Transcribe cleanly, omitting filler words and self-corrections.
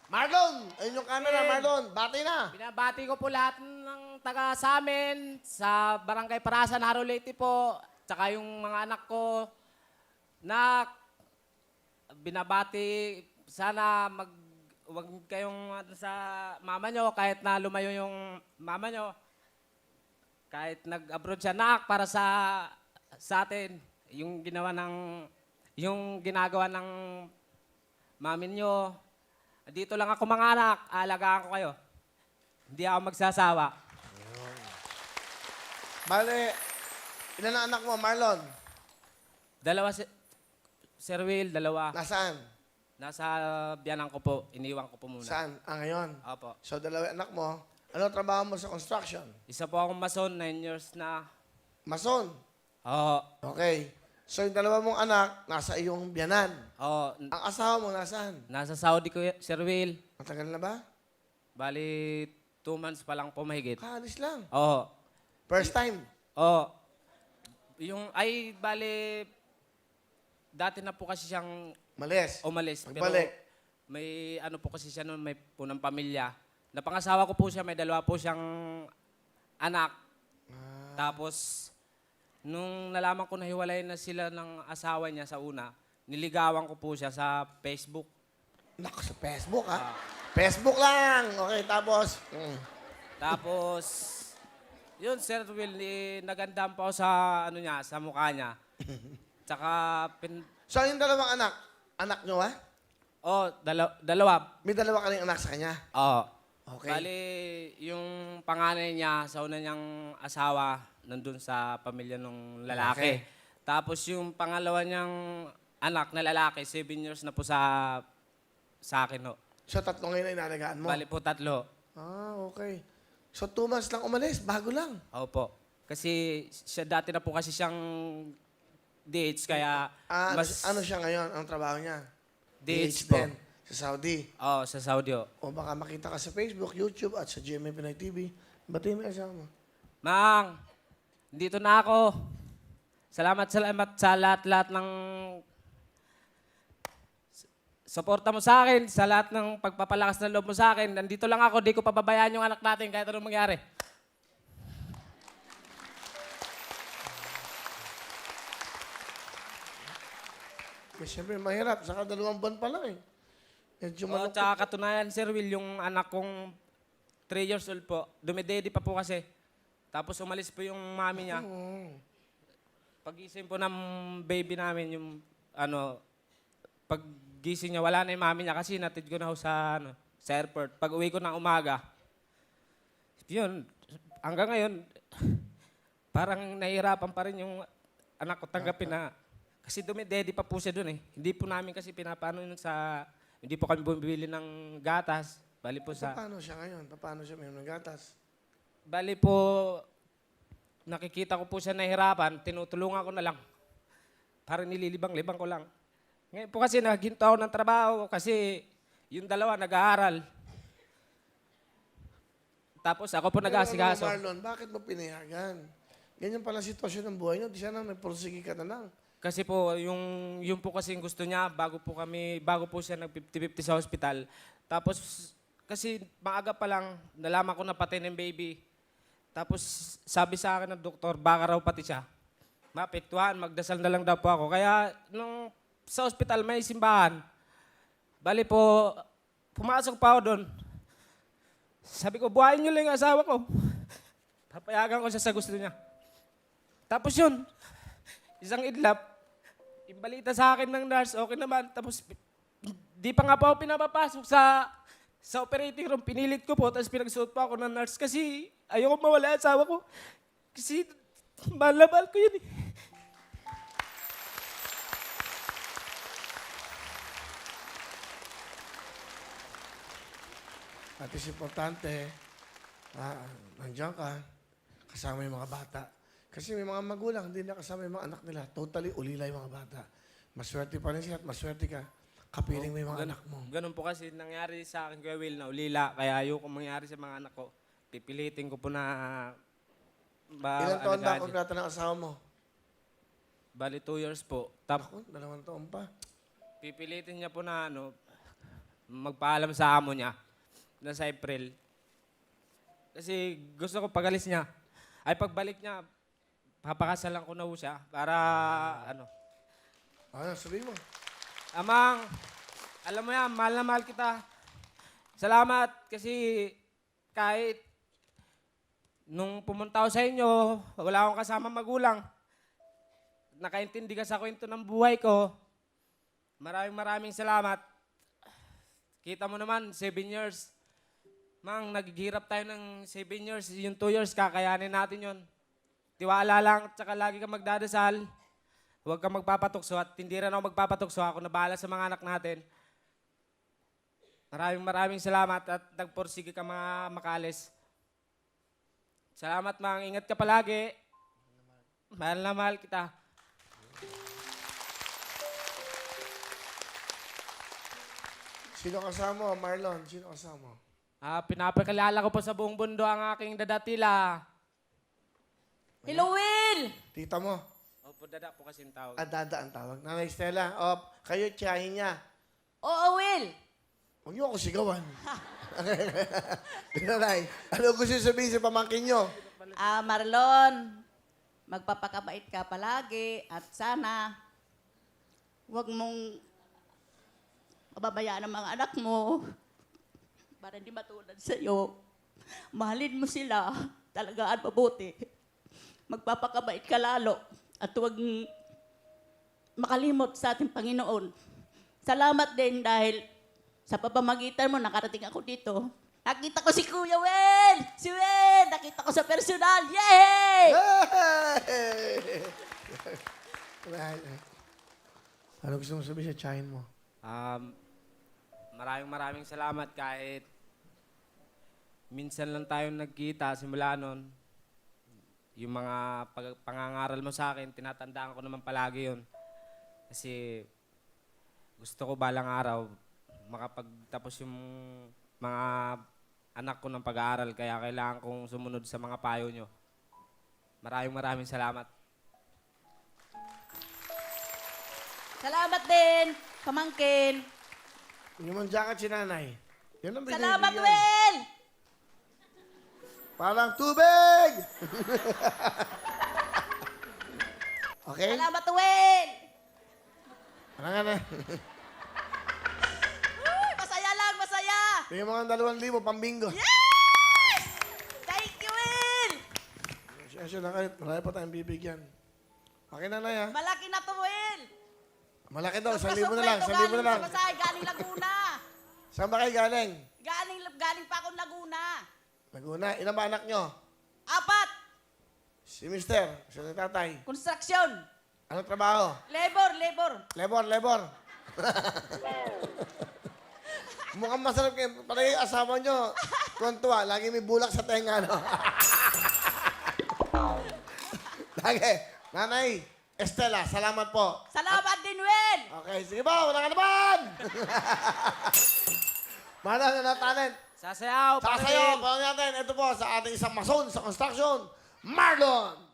Marlon! Ayun yung camera, Marlon. Bati na. Binabati ko po lahat ng taga sa amin, sa Barangay Parasan, Haro Leyte po, tsaka yung mga anak ko na binabati, sana wag kayong sa mama nyo, kahit na lumayo yung mama nyo, kahit nag-abroad siya, para sa atin, yung ginagawa ng mami nyo. Dito lang ako mga anak, aalagaan ko kayo. Hindi ako magsasawa. Bale, ilan ang anak mo, Marlon? Dalawa, Sir Will, dalawa. Nasaan? Nasa biyanan ko po, iniwan ko po muna. Saan? Ngayon. Opo. So, dalawa anak mo. Ano trabaho mo sa construction? Isa po akong mason, 9 years na. Mason. Oo. Okay. So, yung dalawa mong anak, nasa iyong biyanan. Oo. Ang asawa mo, nasaan? Nasa Saudi ko, Sir Will. Matagal na ba? Bali, 2 months pa lang po mahigit. Kaalis lang. Oo. First time. Oo. Bali, dati na po kasi siyang Malis. umalis. Pagbalik. Pero may ano po kasi siya noon, may punang pamilya. Napangasawa ko po siya, may dalawa po siyang anak. Tapos, nung nalaman ko na hiwalay na sila ng asawa niya sa una, niligawan ko po siya sa Facebook. Naku, sa Facebook, ha? Facebook lang. Okay, tapos? Tapos, yun, Sir Will, nagandaan pa ako sa, sa mukha niya. Tsaka, So, yung dalawang anak, anak nyo, ha? dalawa. May dalawa ka rin anak sa kanya. Oo. Okay. Bali, yung panganay niya sa una niyang asawa, nandun sa pamilya ng lalaki. Tapos yung pangalawa niyang anak na lalaki, 7 years na po sa akin. Ho. So, tatlo ngayon na inalagaan mo? Bali po 3. Okay. So, 2 months lang umalis, bago lang. Opo. Kasi siya dati na po kasi siyang DH, kaya Ano siya ngayon, ang trabaho niya? DH po. din, sa Saudi. Oo, sa Saudi. Ho. O baka makita ka sa Facebook, YouTube, at sa GMA Pinay TV. Batiin mo yung asawa mo. Mang, dito na ako. Salamat sa lahat-lahat ng suporta mo sa akin, sa lahat ng pagpapalakas ng loob mo sa akin. Nandito lang ako, di ko pababayaan yung anak natin kahit anong mangyari. Siyempre, mahirap. Saka 2 buwan pa lang eh. Medyo Oo, tsaka katunayan, Sir Will, yung anak kong 3 years old po, dumidedi pa po kasi. Tapos umalis po yung mami niya. Pag-gising po ng baby namin, yung pag-gising niya, wala na yung mami niya kasi natid ko na ho sa airport. Pag uwi ko ng umaga, yun, hanggang ngayon, parang nahihirapan pa rin yung anak ko tanggapin na, kasi dumidedi pa po siya dun eh. Hindi po namin kasi pinapano yun hindi po kami bumibili ng gatas. Bali po Paano siya ngayon? Paano siya may gatas? Bali po, nakikita ko po siya nahihirapan, tinutulungan ko na lang. Parang nililibang-libang ko lang. Ngayon po kasi naghinto ako ng trabaho kasi yung dalawa nag-aaral. Tapos ako po nag-aasikaso. Marlon, bakit mo pinayagan? Ganyan pala sitwasyon ng buhay niyo. Di sana nagpursige ka na lang. Kasi po, yung po kasi gusto niya, bago po siya nag-50-50 sa hospital. Tapos, kasi maaga pa lang, nalaman ko na patay ng baby. Tapos, sabi sa akin ng doktor, baka raw pati siya. Maapektuhan, magdasal na lang daw po ako. Kaya, nung sa hospital may simbahan, bali po, pumasok pa ako doon. Sabi ko, buhayin niyo lang yung asawa ko. Papayagan ko siya sa gusto niya. Tapos yun, isang idlap, imbalita sa akin ng nurse, okay naman. Tapos, di pa nga pa ako pinapapasok sa operating room. Pinilit ko po, tapos pinagsuot pa ako ng nurse kasi ayoko mawala ang asawa ko. Kasi mahal na mahal ko yun eh. At is importante, nandiyan ka, kasama yung mga bata. Kasi may mga magulang, hindi na kasama yung mga anak nila. Totally ulila yung mga bata. Maswerte pa rin sila at maswerte ka. Kapiling mo yung mga anak mo. Ganun po kasi nangyari sa akin, Kuya Will, na ulila. Kaya ayoko mangyari sa mga anak ko. Pipilitin ko po na Ilan taon ba kontrata ng asawa mo? Bali 2 years po. Ako, 2 taon pa. Pipilitin niya po na magpaalam sa amo niya na sa April. Kasi gusto ko pagalis niya, ay pagbalik niya, papakasalan ko na ho siya para ano. Ano, sabihin mo. Amang, alam mo yan, mahal na mahal kita. Salamat kasi kahit nung pumunta ako sa inyo, wala akong kasama magulang. Nakaintindi ka sa kwento ng buhay ko. Maraming salamat. Kita mo naman, 7 years. Mang, naghihirap tayo ng 7 years. Yung 2 years, kakayanin natin yon. Tiwala lang, tsaka lagi ka magdadasal. Huwag kang magpapatukso at hindi rin ako magpapatukso. Ako na bahala sa mga anak natin. Maraming salamat at nagporsige ka mga makalis. Salamat, Mang. Ingat ka palagi. Mahal na mahal kita. Sino kasama mo, Marlon? Sino kasama mo? Pinapakilala ko po sa buong mundo ang aking dadatila. Hello, Will! Tita mo. Opo, dada po kasi yung tawag. Dada ang tawag. Nanay Stella, kayo tiyahin niya. Oo, Will! Huwag niyo ako sigawan. Nanay, ano gusto sabihin sa pamangkin niyo? Marlon, magpapakabait ka palagi at sana huwag mong mababayaan ang mga anak mo para hindi matulad sa'yo. Mahalin mo sila talaga at mabuti. Magpapakabait ka lalo at huwag makalimot sa ating Panginoon. Salamat din dahil sa pamamagitan mo nakarating ako dito. Nakita ko si Kuya Will! Si Will! Nakita ko sa personal! Yay! Hey! Ano gusto mo sabihin sa tiyahin mo? Maraming salamat kahit minsan lang tayo nagkita simula nun. Yung mga pangangaral mo sa akin, tinatandaan ko naman palagi yun. Kasi gusto ko balang araw makapagtapos yung mga anak ko ng pag-aaral. Kaya kailangan kong sumunod sa mga payo nyo. Maraming salamat. Salamat din, pamangkin. Yung mong jacket si nanay. Yun ang Salamat, binibigyan. Will! Parang tubig! Okay? Salamat, Will! Ano nga na? Uy, masaya lang, masaya! Bigyan mo ng 2,000 pambingo. Yes! Thank you, Will! Siya na kayo. Marami pa tayong bibigyan. Okay, nanay, ha? Malaki na to, Will! Malaki daw. 1,000 na Sobra-sobra lang. ito, 1,000 na galing lang. sa Pasay, galing Laguna. Saan ba kayo galing? Galing pa akong Laguna. Laguna. Ilan ba anak nyo? 4, Si Mister. Si tatay. construction. Anong trabaho? Labor. Lebor. Mukhang masarap kayo. Parang yung asawa nyo. Tuwan-tuwa. Lagi may bulak sa tenga, no? Lagi. Nanay, Estela, salamat po. Salamat din, Will! Okay, sige ba? Wala ka naman! Mana na talent. Sasayaw! Sasayaw, paano natin? Ito po sa ating isang mason sa construction, Marlon!